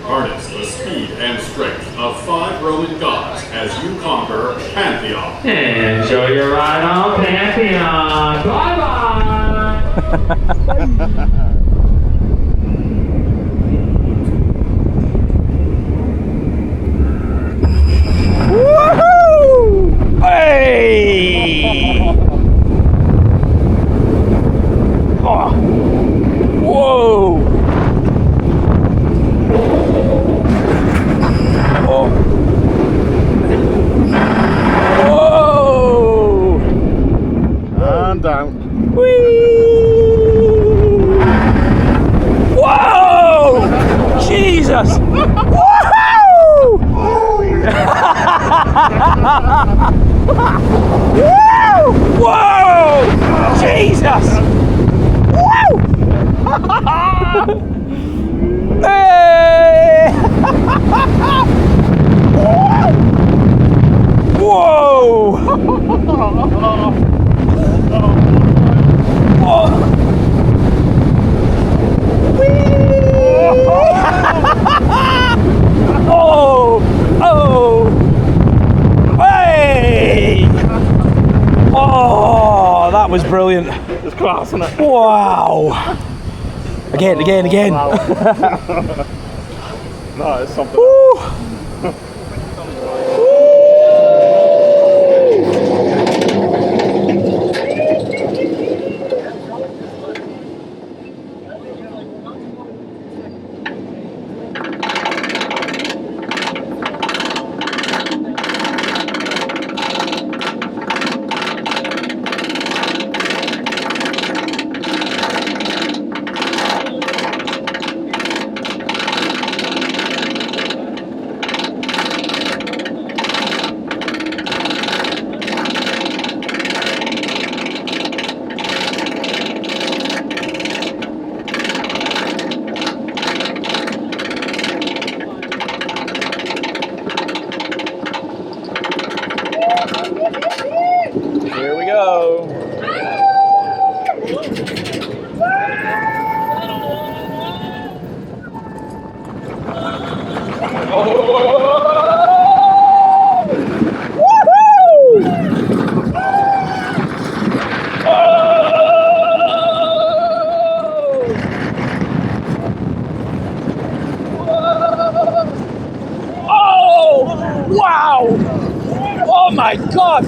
Harness the speed and strength of 5 Roman gods as you conquer Pantheon. Enjoy your ride on Pantheon. Bye-bye. Woohoo! Hey! Oh. Whoa! Oh. Whoa! And down. Whee! Whoa! Jesus! Woohoo! Whoa! Jesus! Woo! Hey! Whoa! Whoa! Oh! Oh! Hey! Oh, that was brilliant. It's class, isn't it? Wow! Again. Wow. No, it's something. Woo. Here we go. Wow! Oh my God!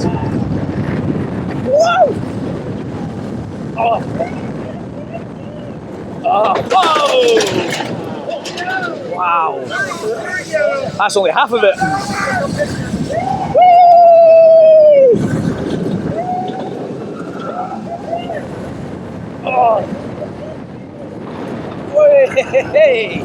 Whoa! Oh! Oh! Wow! That's only half of it. Whee! Oh! Hey!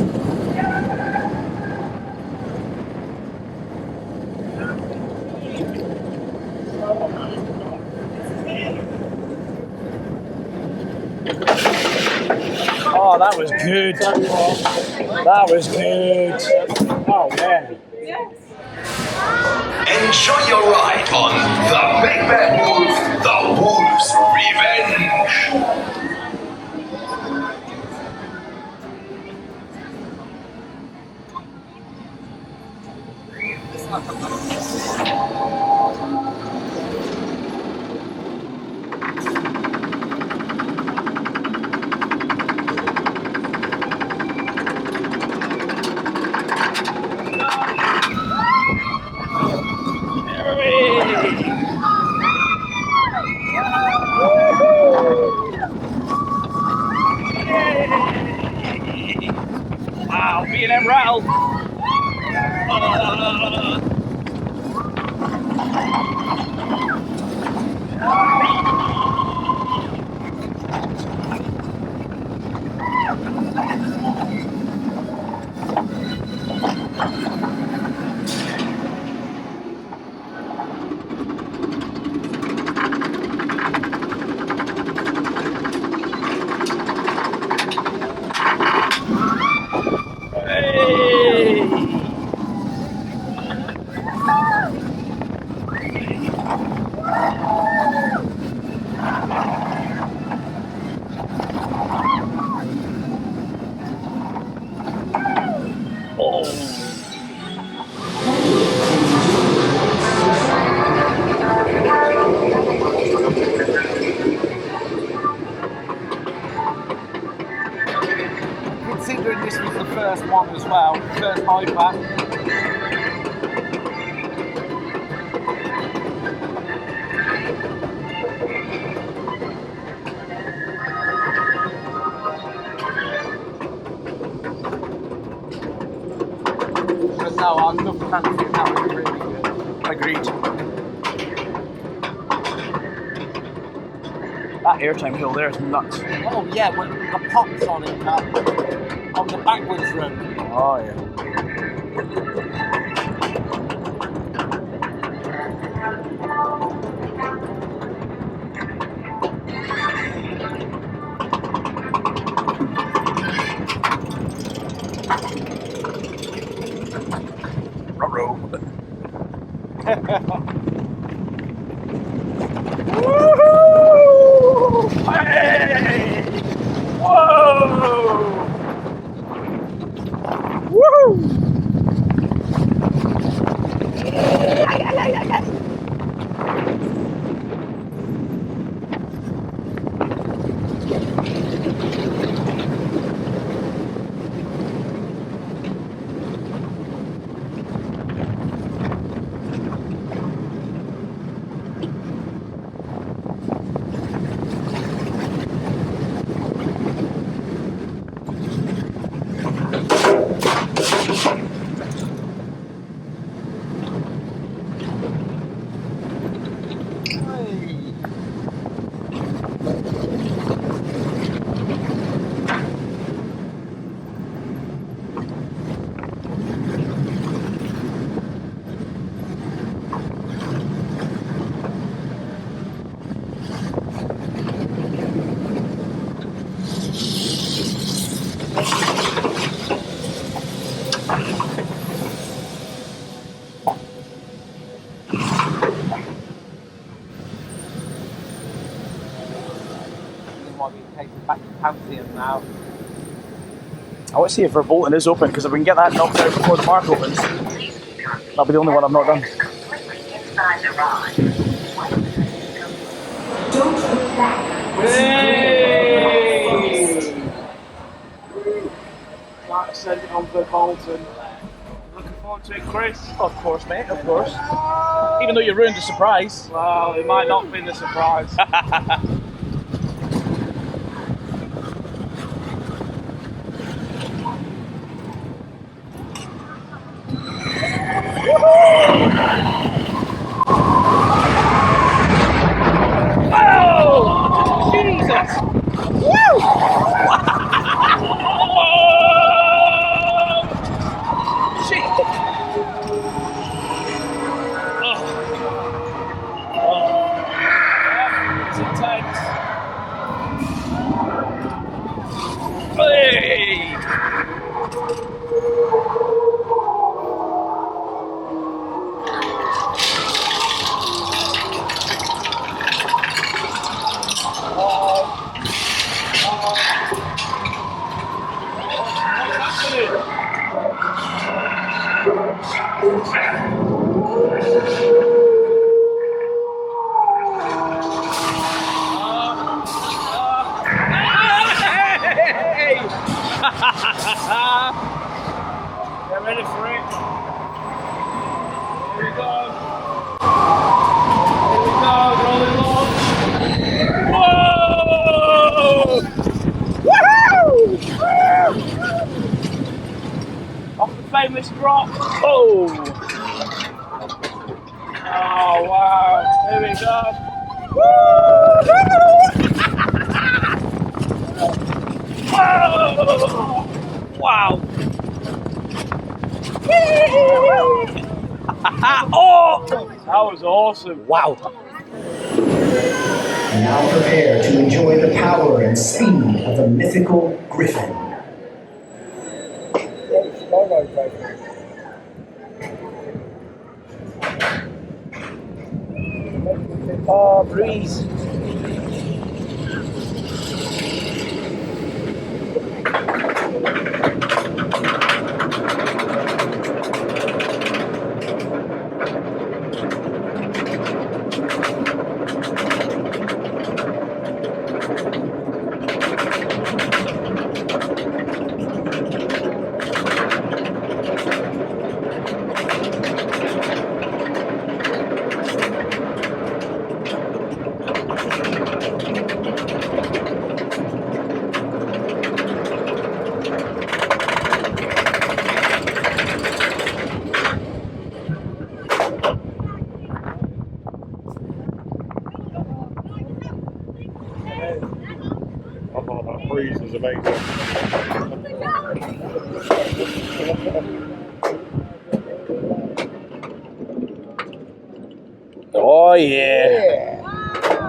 Oh, that was good. That was good. Oh, man. Enjoy your ride on the Big Bad Wolf, the Wolf's Revenge. Wow, B&M rattled. first one as well. First hyper. But no, I love Pantheon. That was really good. Agreed. That airtime hill there is nuts. Oh yeah, with the pops on it, on the backwards road. Oh yeah. Ruh-roh. Woo! Hey! Whoa! Woo! Might be taken back to Pantheon now. I want to see if Verbolten is open, because if we can get that knocked out before the park opens, that'll be the only one I've not done. Don't look back. Hey! That's sending on Verbolten. Looking forward to it, Chris. Of course, mate, of course. Even though you ruined the surprise. Well, it might not be the surprise. Oh! Jesus! Woo! Shit! It's intense. Hey! Get ready for it. Here we go. Here we go, rolling long. Whoa! Woohoo! Off the famous drop. Oh! Oh wow! Here we go. Whoa! Wow! Oh! That was awesome. Wow. Now prepare to enjoy the power and speed of the mythical Griffon. Oh, breeze. Oh yeah.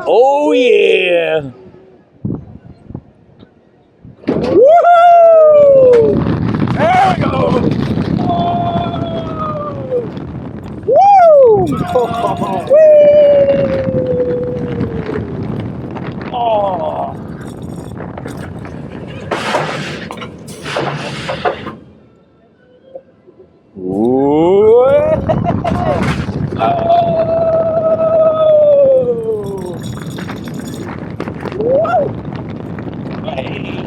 Oh yeah. Woohoo! There we go. Woo! Oh. Ooh. Oh. Hey.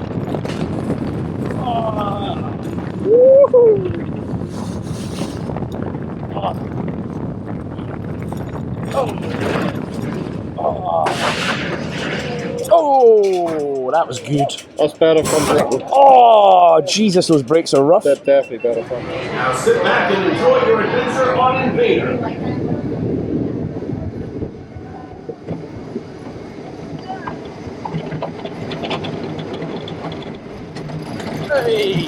Oh, that was good. That's better fun. Oh, Jesus, those brakes are rough. That's definitely better fun. Now sit back and enjoy your adventure on InvadR. Hey.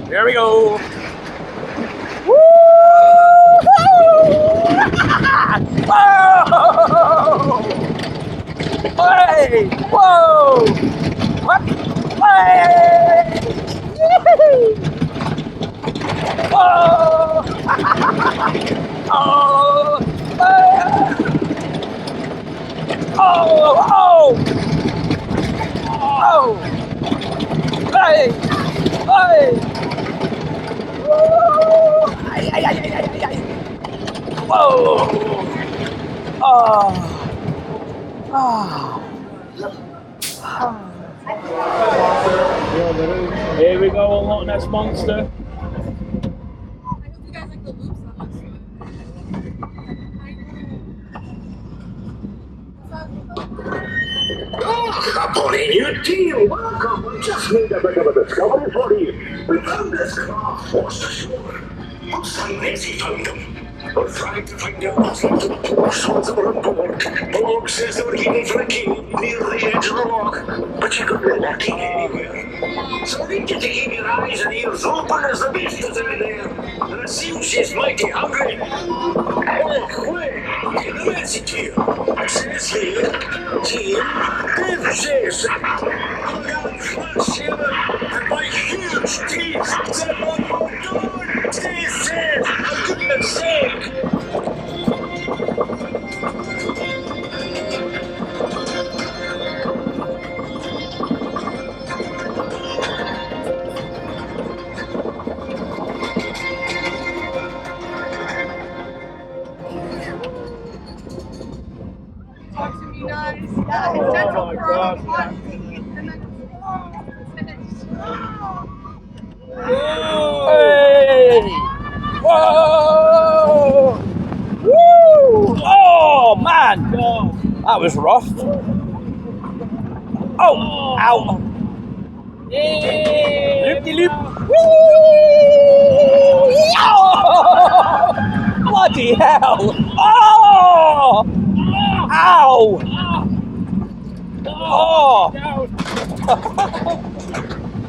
There we go. Woo! Whoa! Hey! Whoa! What? Hey! Whoa! Oh! Oh! Oh! Oh! Hey! Hey! Woo! Ay, ay, ay, ay, ay, ay. Whoa! Oh! Oh! Here we go, unlock Ness monster. I hope you guys like the loops on this. Upon a new team, welcome. We just made a bit of a discovery for you. We found this craft washed ashore. Looks like Nessie found them. We're trying to find out what's left of the poor souls that were on board. Log says they were heading for a cave near the edge of the rock, but you could be walking anywhere. So I need you to keep your eyes and ears open as the beast is in there. And it seems she's mighty hungry. Oh, wait, get the message here. It says here, Team Griffon says, I'm gonna flush you and my huge teeth said one more door. Stay safe, for goodness sake. Talk to me, guys. Yeah, it's Central my Pro. God. And then it's finished. Hey! Whoa! Woo! Oh man! That was rough. Oh! Ow! Loop-de-loop! Oh! Bloody hell! Oh! Ow! Oh!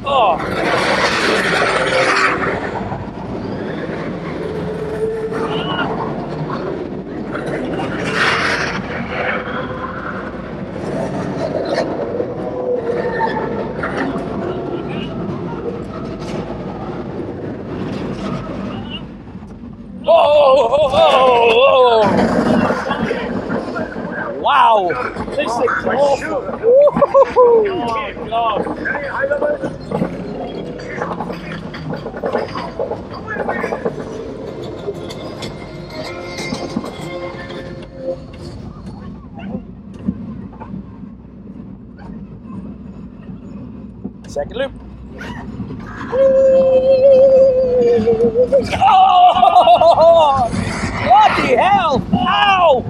Oh! Oh! Wow! This thing's awful! Oh God! Second loop. Oh! Bloody hell! Ow!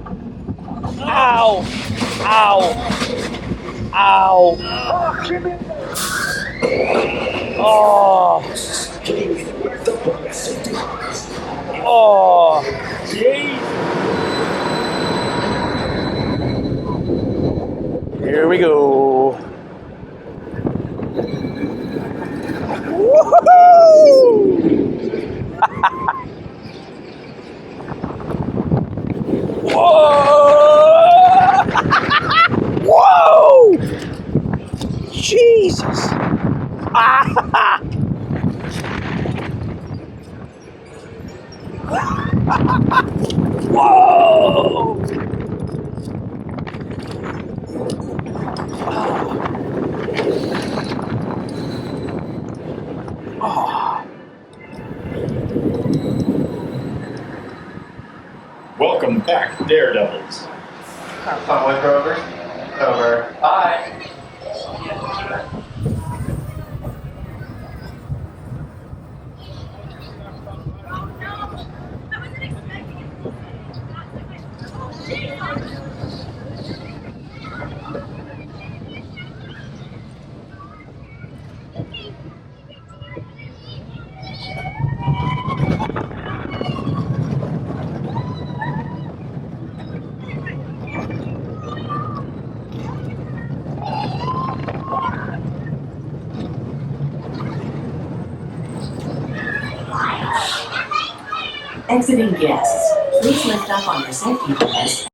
Ow! Ow! Ow! Oh! Oh! Jeez! Here we go. Woohoo! Whoa! Whoa! Jesus! Ah! Whoa! Welcome back, Daredevils. Have fun with Rover. Over. Bye. Exiting guests, please lift up on your safety vest.